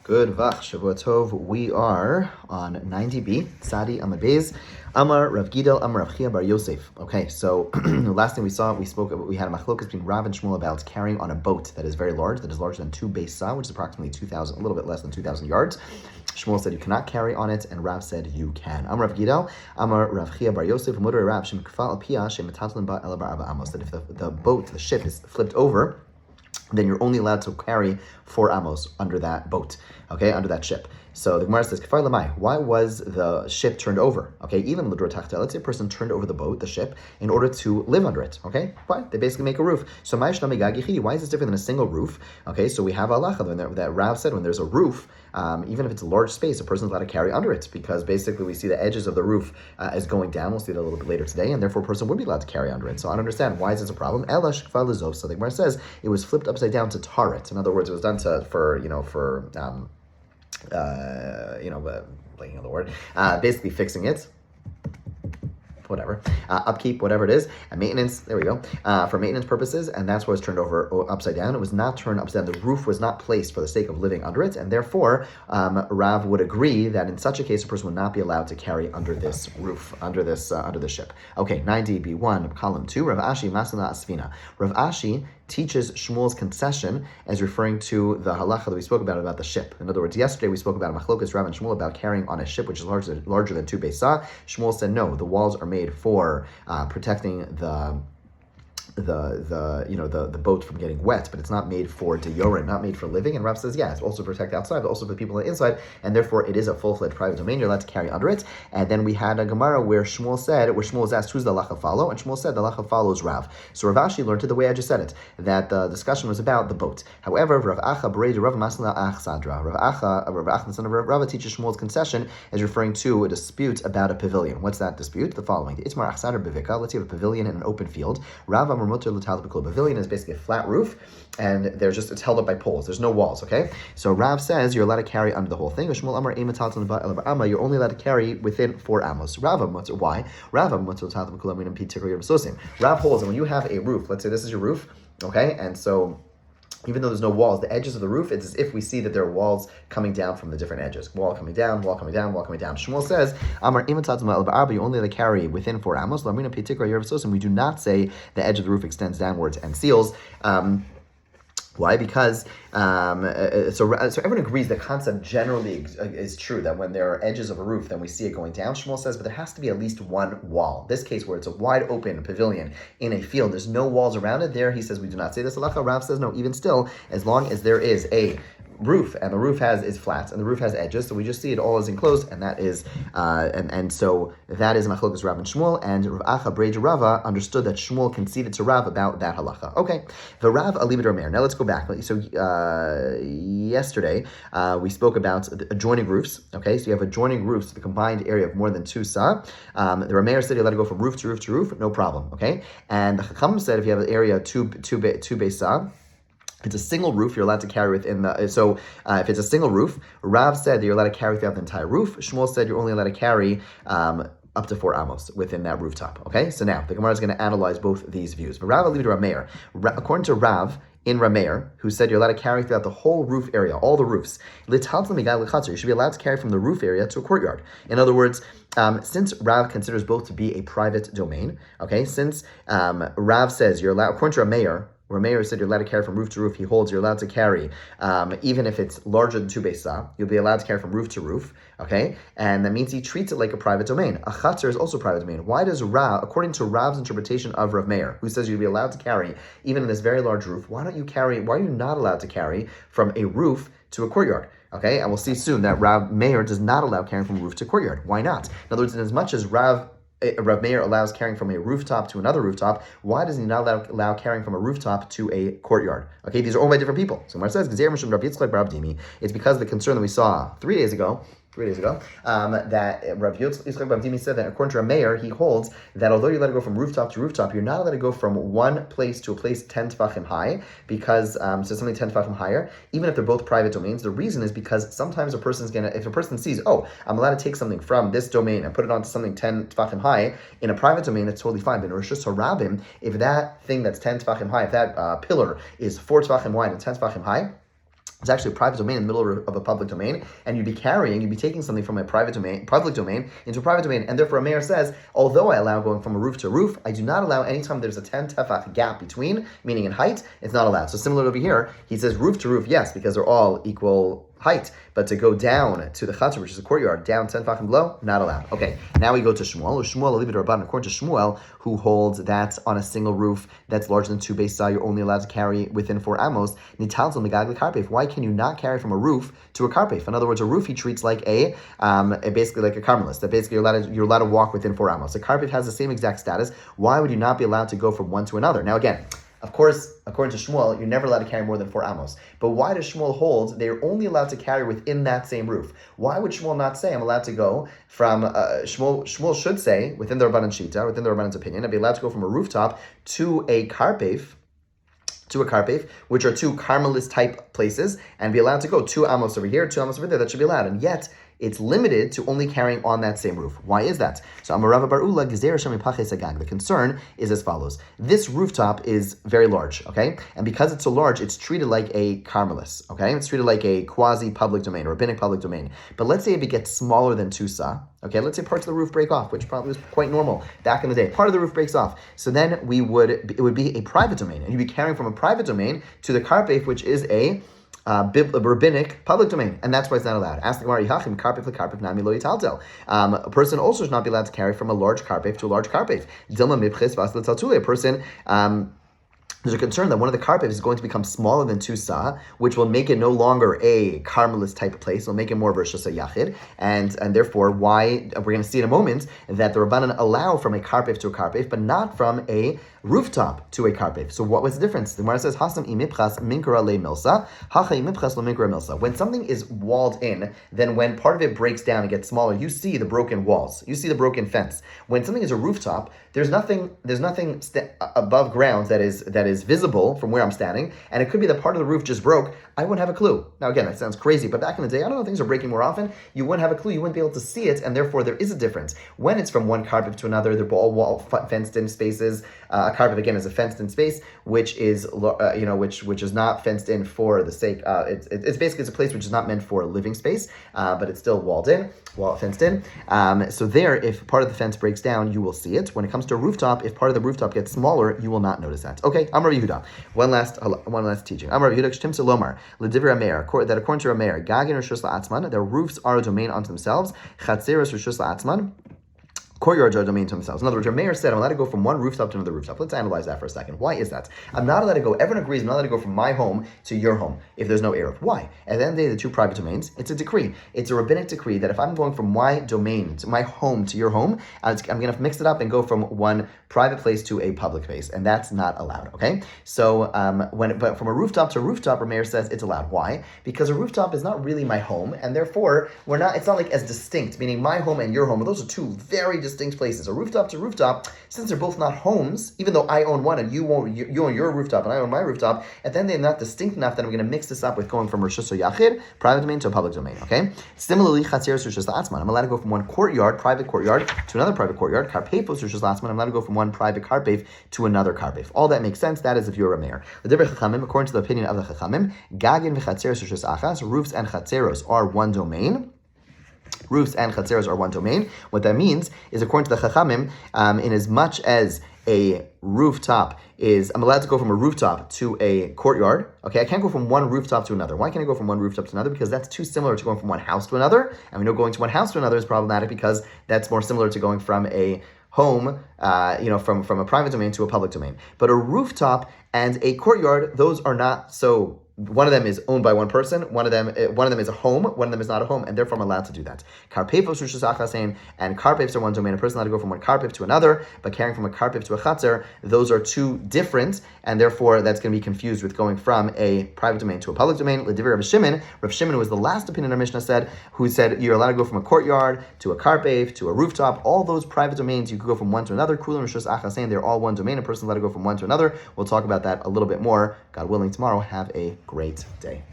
Good Vach, Shavua Tov. We are on 90b, Sadi Amud Beis, Amar Rav Gidel, Amar Rav Chia Bar Yosef. Okay, so the last thing we had a machlokas between Rav and Shmuel about carrying on a boat that is very large, that is larger than 2 Beis, which is approximately 2,000, a little bit less than 2,000 yards. Shmuel said you cannot carry on it, and Rav said you can. Amar Rav Gidel, Amar Rav Chia Bar Yosef, Mudar Rav Shem Kfal Pia Shem Metatlan Ba Ela Bar Aba Amos. That if the boat, the ship is flipped over, then you're only allowed to carry 4 amos under that boat, okay, under that ship. So the Gemara says, Kfar lamai, why was the ship turned over? Okay, even l'dor tachta, let's say a person turned over the boat, the ship, in order to live under it, okay? Fine, they basically make a roof. So why is this different than a single roof? Okay, so we have halacha that Rav said when there's a roof, even if it's a large space, a person's allowed to carry under it, because basically we see the edges of the roof as going down. We'll see that a little bit later today, and therefore a person would be allowed to carry under it. So I don't understand, why is this a problem? Elash kfar lezov. So the Gemara says it was flipped upside down to tar it. In other words, it was done blanking on the word, basically fixing it, whatever, upkeep, whatever it is, and maintenance, there we go, for maintenance purposes, and that's why it's turned over upside down. It was not turned upside down. The roof was not placed for the sake of living under it, and therefore, Rav would agree that in such a case, a person would not be allowed to carry under this roof, under this ship. Okay, 9db1, column 2, Rav Ashi, Masana Asfina. Rav Ashi teaches Shmuel's concession as referring to the halacha that we spoke about the ship. In other words, yesterday we spoke about machlokas Rav and Shmuel about carrying on a ship which is larger than 2 Beis. Shmuel said no, the walls are made for protecting the boat from getting wet, but it's not made for deyorim, not made for living. And Rav says, yeah, it's also to protect outside, but also for the people on the inside, and therefore it is a full-fledged private domain. You're allowed to carry under it. And then we had a Gemara where Shmuel was asked, who's the halacha follow? And Shmuel said the halacha follows Rav. So Rav Ashi learned it the way I just said it, that the discussion was about the boat. However, Rav Acha Bereid Rav Masna Ach Sadra. Rav Acha, the son of Rav, teaches Shmuel's concession as referring to a dispute about a pavilion. What's that dispute? The following: the Itmar Ach Sadra Bivika. Let's say you have a pavilion in an open field. Rav pavilion is basically a flat roof, and it's held up by poles. There's no walls, okay? So Rav says you're allowed to carry under the whole thing. You're only allowed to carry within 4 amos. Why? Rav holds that when you have a roof, let's say this is your roof, okay? And so even though there's no walls, the edges of the roof, it's as if we see that there are walls coming down from the different edges. Wall coming down, wall coming down, wall coming down. Shmuel says, you only let carry within 4 amos. We do not say the edge of the roof extends downwards and seals. Why? Because so everyone agrees the concept generally is true, that when there are edges of a roof, then we see it going down. Shmuel says, but there has to be at least one wall. This case, where it's a wide open pavilion in a field, there's no walls around it. There, he says, we do not say this halacha. Rav says, no, even still, as long as there is a roof, and the roof is flat, and the roof has edges, so we just see it all as enclosed, and that is so that is machlokas Rav and Shmuel, and Rav Acha Bereid Rava understood that Shmuel conceded to Rav about that halacha. Okay, the Rav Alibid Rameir. Now let's go back. So yesterday we spoke about adjoining roofs. Okay, so you have adjoining roofs, the combined area of more than 2 sa. The Rameir said you let it go from roof to roof to roof, no problem. Okay, and the Chacham said if you have an area 2 Beis, if it's a single roof, you're allowed to carry within the. So if it's a single roof, Rav said that you're allowed to carry throughout the entire roof. Shmuel said you're only allowed to carry up to 4 amos within that rooftop. Okay, so now the Gemara is going to analyze both these views. But Rav Alibid Rameir, according to Rav in Rameir, who said you're allowed to carry throughout the whole roof area, all the roofs. You should be allowed to carry from the roof area to a courtyard. In other words, since Rav considers both to be a private domain, okay, since Rav says you're allowed, according to Rameir said you're allowed to carry from roof to roof. He holds you're allowed to carry, even if it's larger than 2 Beis, you'll be allowed to carry from roof to roof, okay? And that means he treats it like a private domain. A chatzar is also a private domain. Why does Rav, according to Rav's interpretation of Rav Meir, who says you'll be allowed to carry, even in this very large roof, why are you not allowed to carry from a roof to a courtyard? Okay, and we'll see soon that Rav Meir does not allow carrying from roof to courtyard. Why not? In other words, in as much as Rav Meir allows carrying from a rooftop to another rooftop, why does he not allow carrying from a rooftop to a courtyard? Okay, these are owned by different people. So when it says, it's because of the concern that we saw 3 days ago, that Rav Yitzchak Bar Dimi said that according to Rameir, he holds that although you let it go from rooftop to rooftop, you're not allowed to go from one place to a place 10 tefachim high, because, so something 10 tefachim higher, even if they're both private domains. The reason is because sometimes if a person sees, oh, I'm allowed to take something from this domain and put it onto something 10 tefachim high, in a private domain, that's totally fine. But in Rosh Hashanah, if that thing that's 10 tefachim high, if that pillar is 4 tefachim wide and 10 tefachim high, It's actually a private domain in the middle of a public domain, and you'd be taking something from a public domain, into a private domain, and therefore a mayor says, although I allow going from a roof to roof, I do not allow anytime there's a 10 tefach gap between, meaning in height, it's not allowed. So similar over here, he says roof to roof, yes, because they're all equal height, but to go down to the chatzar, which is a courtyard, down 10 tefachim below, not allowed. Okay, now we go to Shmuel. According to Shmuel, who holds that on a single roof that's larger than 2 beis, you're only allowed to carry within 4 amos. Why can you not carry from a roof to a karpef? In other words, a roof he treats like basically like a carmelist. That basically you're allowed to walk within 4 amos. A karpef has the same exact status. Why would you not be allowed to go from one to another? Now again, of course, according to Shmuel, you're never allowed to carry more than 4 amos. But why does Shmuel hold they're only allowed to carry within that same roof? Why would Shmuel not say I'm allowed to go from, Shmuel should say, within the Rabbanan Shita, within the Rabbanan's opinion, I'd be allowed to go from a rooftop to a karpef, which are 2 Carmelist type places, and be allowed to go 2 amos over here, 2 amos over there. That should be allowed. And yet, it's limited to only carrying on that same roof. Why is that? So Amarava Barula Gezer Shem Paches Agag. The concern is as follows. This rooftop is very large, okay? And because it's so large, it's treated like a Carmelis, okay? It's treated like a quasi-public domain, or rabbinic public domain. But let's say if it gets smaller than 2 sa, okay? Let's say parts of the roof break off, which probably was quite normal back in the day. Part of the roof breaks off. So then it would be a private domain, and you'd be carrying from a private domain to the karpef, which is a rabbinic public domain, and that's why it's not allowed. Ask the Gemara, Yachim karpef lekarpef nami lo yitaltel. A person also should not be allowed to carry from a large karpef to a large karpef. Dilma mipches vas letaltule. A person there's a concern that one of the karpef is going to become smaller than 2 sa, which will make it no longer a Carmelist type of place. It'll make it more of a Rosh Yachid, and therefore why we're going to see in a moment that the Rabbanan allow from a karpef to a karpef, but not from a rooftop to a karpef. So what was the difference? The Gemara says, Hasam imipchas minkara le milsa, hacha imipchas lo minkara milsa. When something is walled in, then when part of it breaks down and gets smaller, you see the broken walls, you see the broken fence. When something is a rooftop, there's nothing above ground that is visible from where I'm standing, and it could be that part of the roof just broke. I wouldn't have a clue. Now again, that sounds crazy, but back in the day, I don't know, things are breaking more often. You wouldn't have a clue. You wouldn't be able to see it, and therefore there is a difference. When it's from one karpef to another, they're all wall fenced in spaces. A karpef again is a fenced in space, which is which is not fenced in for the sake. It's basically a place which is not meant for living space, but it's still fenced in. So there, if part of the fence breaks down, you will see it. When it comes to a rooftop, if part of the rooftop gets smaller, you will not notice that. Okay, Amar Yehuda. One last teaching. Amar Yehuda Shtim Salomar L'Divrei Ameir. That according to Ameir, Gagin Rishus La'atzman, their roofs are a domain unto themselves. Chatzeros Rishus La'atzman. Courtyards are a domain to themselves. In other words, your mayor said, I'm allowed to go from one rooftop to another rooftop. Let's analyze that for a second. Why is that? I'm not allowed to go, everyone agrees, I'm not allowed to go from my home to your home if there's no Eruv. Why? At the end of the day, the 2 private domains, it's a decree. It's a rabbinic decree that if I'm going from my domain, to my home to your home, I'm going to mix it up and go from one private place to a public place, and that's not allowed, okay? So, but from a rooftop to a rooftop, our mayor says it's allowed. Why? Because a rooftop is not really my home, and therefore, it's not like as distinct, meaning my home and your home, those are 2 very distinct places. A rooftop to rooftop, since they're both not homes, even though I own one and you own your rooftop and I own my rooftop, at the end they're not distinct enough that I'm going to mix this up with going from Rishus Yachid, private domain, to a public domain, okay? Similarly, Chatzeros Rishus La'atzman, I'm allowed to go from one private courtyard, to another private courtyard. Karpefos Rishus La'atzman, I'm allowed to go from one private karpef to another karpef. All that makes sense, that is if you're a mayor. According to the opinion of the Chachamim, Gagin v'Chatzeros Rishus Achas, roofs and Chatzeros are one domain. Roofs and chatzeros are one domain. What that means is, according to the Chachamim, in as much as a rooftop I'm allowed to go from a rooftop to a courtyard. Okay, I can't go from one rooftop to another. Why can't I go from one rooftop to another? Because that's too similar to going from one house to another. And we know going to one house to another is problematic because that's more similar to going from a home, from a private domain to a public domain. But a rooftop and a courtyard, those are not so. One of them is owned by one person. One of them is a home. One of them is not a home, and therefore I'm allowed to do that. Karpefos Rishus Achasein, and karpefs are one domain. A person allowed to go from one karpef to another, but carrying from a karpef to a chatzer, those are 2 different, and therefore that's going to be confused with going from a private domain to a public domain. L'divrei Rav Shimon. Rav Shimon was the last opinion our Mishnah who said you're allowed to go from a courtyard to a karpef to a rooftop. All those private domains you could go from one to another. Kulam Rishus Achasein, they're all one domain. A person allowed to go from one to another. We'll talk about that a little bit more, God willing, tomorrow. Have a great day.